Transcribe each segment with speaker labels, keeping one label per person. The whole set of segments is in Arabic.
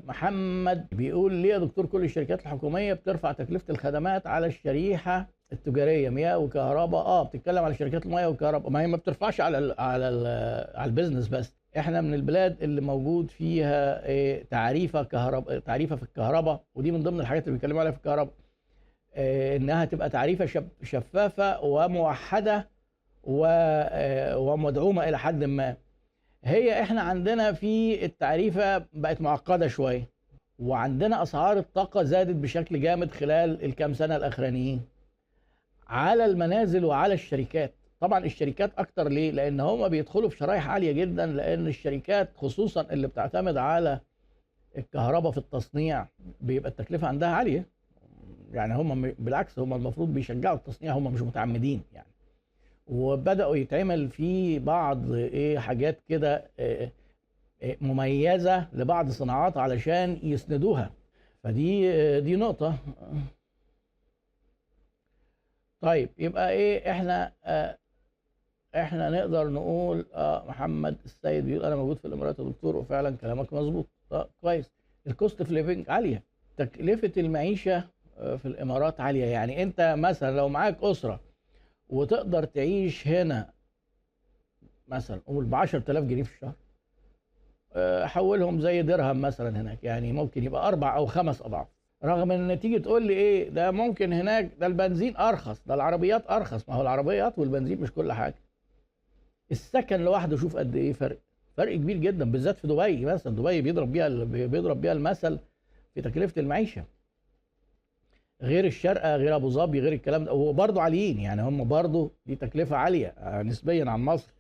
Speaker 1: محمد بيقول ليه يا دكتور كل الشركات الحكوميه بترفع تكلفه الخدمات على الشريحه التجاريه مياه وكهرباء؟ بتتكلم على شركات المياه والكهرباء، ما هي ما بترفعش على البيزنس بس. احنا من البلاد اللي موجود فيها تعريفه كهرباء، تعريفه في الكهرباء، ودي من ضمن الحاجات اللي بيتكلموا عليها في الكهرباء، انها تبقى تعريفه شفافه وموحده ومدعومه الى حد ما. احنا عندنا في التعريفه بقت معقده شويه، وعندنا اسعار الطاقه زادت بشكل جامد خلال الكام سنه الاخرانيين على المنازل وعلى الشركات. طبعا الشركات اكتر، ليه؟ لان هم بيدخلوا في شرايح عاليه جدا، لان الشركات خصوصا اللي بتعتمد على الكهرباء في التصنيع بيبقى التكلفه عندها عاليه. يعني هم بالعكس، هم المفروض بيشجعوا التصنيع، هم مش متعمدين يعني. وبداوا يتعمل في بعض حاجات كده مميزه لبعض الصناعات علشان يسندوها، دي نقطه. طيب يبقى احنا نقدر نقول محمد السيد بيقول انا موجود في الامارات يا دكتور، وفعلا كلامك مظبوط. كويس. الكوست اوف ليفنج عاليه، تكلفه المعيشه في الامارات عاليه. يعني انت مثلا لو معاك اسره وتقدر تعيش هنا مثلا قول ب 10000 جنيه في الشهر، حولهم زي درهم مثلا هناك، يعني ممكن يبقى 4 أو 5 اضعاف. رغم ان تيجي تقول لي ده ممكن هناك ده البنزين ارخص، ده العربيات ارخص. ما هو العربيات والبنزين مش كل حاجه. السكن لوحده شوف قد ايه فرق كبير جدا، بالذات في دبي مثلا. دبي بيضرب بيها المثل في تكلفه المعيشه، غير الشارقه، غير ابو ظبي، غير الكلام ده. وبرضه عاليين، يعني هم برضه دي تكلفه عاليه نسبيا عن مصر.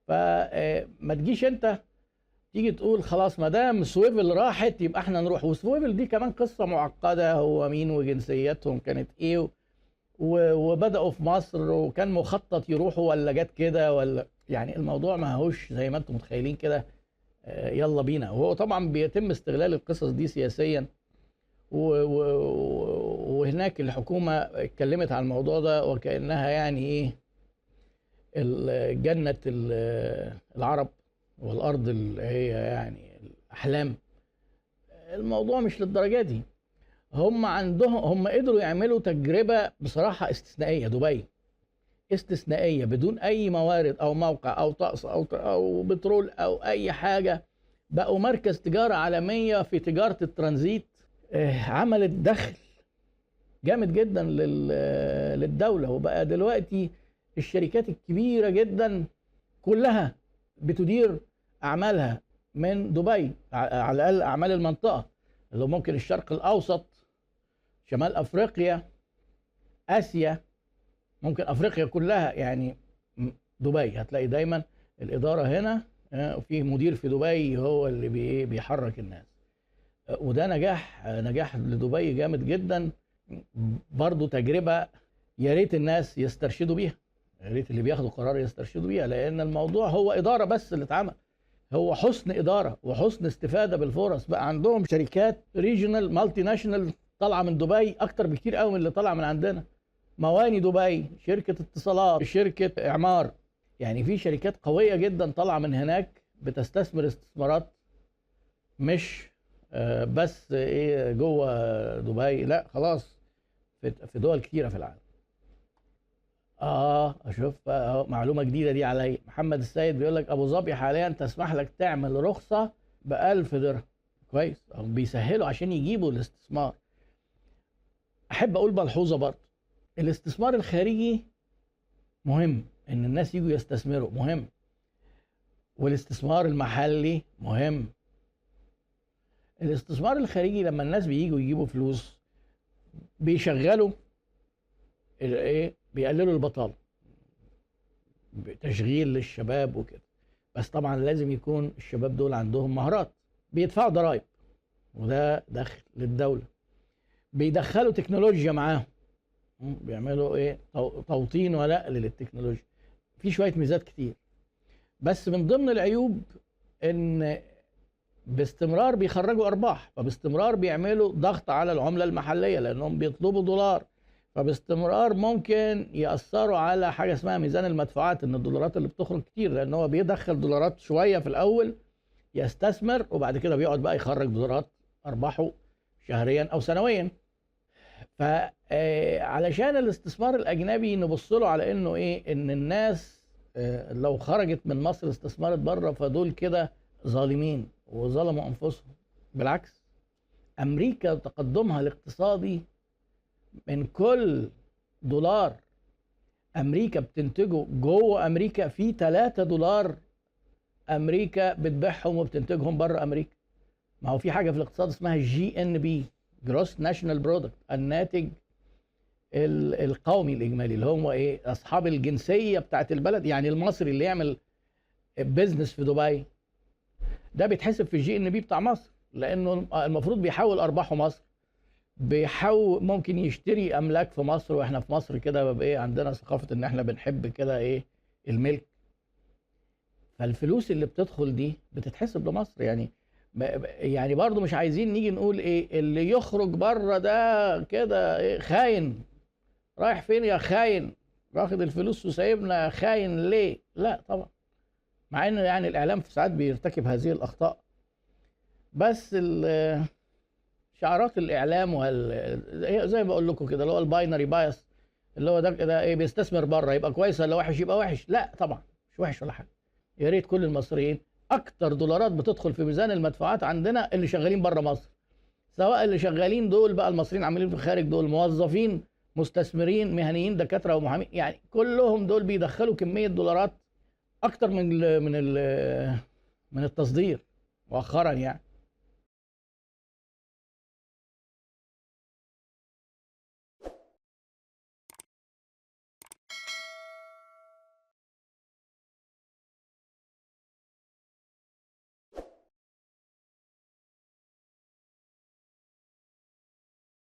Speaker 1: فما تجيش انت تيجي تقول خلاص ما دام سويفل راحت يبقى احنا نروح. وسويفل دي كمان قصه معقده، هو مين وجنسياتهم كانت ايه وبداوا في مصر وكان مخطط يروحوا ولا جت كده، ولا يعني الموضوع ما هوش زي ما انتم متخيلين كده يلا بينا. وهو طبعا بيتم استغلال القصص دي سياسيا، وهناك الحكومه اتكلمت عن الموضوع ده وكانها يعني جنه العرب والارض اللي هي يعني الاحلام. الموضوع مش للدرجه دي. هم قدروا يعملوا تجربه بصراحه استثنائيه. دبي استثنائيه بدون اي موارد او موقع او طقس او بترول او اي حاجه. بقوا مركز تجاره عالميه في تجاره الترانزيت. عملت دخل جامد جدا للدوله. وبقى دلوقتي الشركات الكبيره جدا كلها بتدير اعمالها من دبي، على الاقل اعمال المنطقه اللي ممكن الشرق الاوسط، شمال افريقيا، اسيا، ممكن افريقيا كلها. يعني دبي هتلاقي دايما الاداره هنا، وفي مدير في دبي هو اللي بيحرك الناس. وده نجاح لدبي جامد جدا. برضو تجربه يا ريت الناس يسترشدوا بيها، يا ريت اللي بياخدوا قرار يسترشدوا بيها، لان الموضوع هو اداره بس اللي اتعمل، هو حسن اداره وحسن استفاده بالفرص. بقى عندهم شركات ريجونال مالتي ناشونال طالعه من دبي اكتر بكتير قوي من اللي طالعه من عندنا. مواني دبي، شركه اتصالات، شركه اعمار، يعني في شركات قويه جدا طالعه من هناك بتستثمر استثمارات مش بس جوه دبي، لا خلاص في دول كتيره في العالم. اشوف معلومه جديده دي عليا. محمد السيد بيقول لك ابو ظبي حاليا تسمح لك تعمل رخصه ب1000 درهم. كويس، بيسهلوا عشان يجيبوا الاستثمار. احب اقول ملحوظه برضه، الاستثمار الخارجي مهم، ان الناس يجوا يستثمروا مهم، والاستثمار المحلي مهم. الاستثمار الخارجي لما الناس بييجوا يجيبوا فلوس بيشغلوا بيقللوا البطاله، تشغيل للشباب وكده. بس طبعا لازم يكون الشباب دول عندهم مهارات، بيدفعوا ضرائب وده دخل للدوله، بيدخلوا تكنولوجيا معاهم، بيعملوا توطين ونقل للتكنولوجيا. في شويه ميزات كتير، بس من ضمن العيوب ان باستمرار بيخرجوا ارباح، فباستمرار بيعملوا ضغط على العمله المحليه لانهم بيطلبوا دولار، فباستمرار ممكن يأثروا على حاجة اسمها ميزان المدفوعات، ان الدولارات اللي بتخرج كتير، لان هو بيدخل دولارات شوية في الاول يستثمر وبعد كده بيقعد بقى يخرج دولارات ارباحه شهريا او سنويا. فعلشان الاستثمار الاجنبي نبص له على انه ايه، ان الناس لو خرجت من مصر استثمرت بره فدول كده ظالمين وظلموا انفسهم. بالعكس، امريكا تقدمها الاقتصادي من كل دولار امريكا بتنتجه جوه امريكا، في 3 دولار امريكا بتبيعهم وبتنتجهم بره امريكا. ما هو في حاجه في الاقتصاد اسمها جي ان بي، جروس ناشونال برودكت، الناتج القومي الاجمالي، اللي هو ايه، اصحاب الجنسيه بتاعت البلد. يعني المصري اللي يعمل بيزنس في دبي ده بيتحسب في الجي ان بي بتاع مصر، لانه المفروض بيحول ارباحه مصر، بيحول ممكن يشتري املاك في مصر. واحنا في مصر كده بيبقى ايه، عندنا ثقافه ان احنا بنحب كده ايه، الملك. فالفلوس اللي بتدخل دي بتتحسب لمصر. يعني برضو مش عايزين نيجي نقول ايه اللي يخرج بره ده كده إيه، خاين. رايح فين يا خاين؟ واخد الفلوس وسايبنا يا خاين ليه؟ لا طبعا. مع ان يعني الاعلام في ساعات بيرتكب هذه الاخطاء، بس شعارات الاعلام زي ما بقول لكم كده، اللي هو الباينري بايس، اللي هو ده كده ايه، بيستثمر بره يبقى كويس ولا وحش؟ يبقى وحش. لا طبعا مش وحش ولا حاجه. يا ريت كل المصريين، اكتر دولارات بتدخل في ميزان المدفوعات عندنا اللي شغالين بره مصر، سواء اللي شغالين دول بقى المصريين عاملين في الخارج، دول موظفين مستثمرين مهنيين دكاتره ومحامين، يعني كلهم دول بيدخلوا كميه دولارات اكتر من التصدير مؤخرا يعني.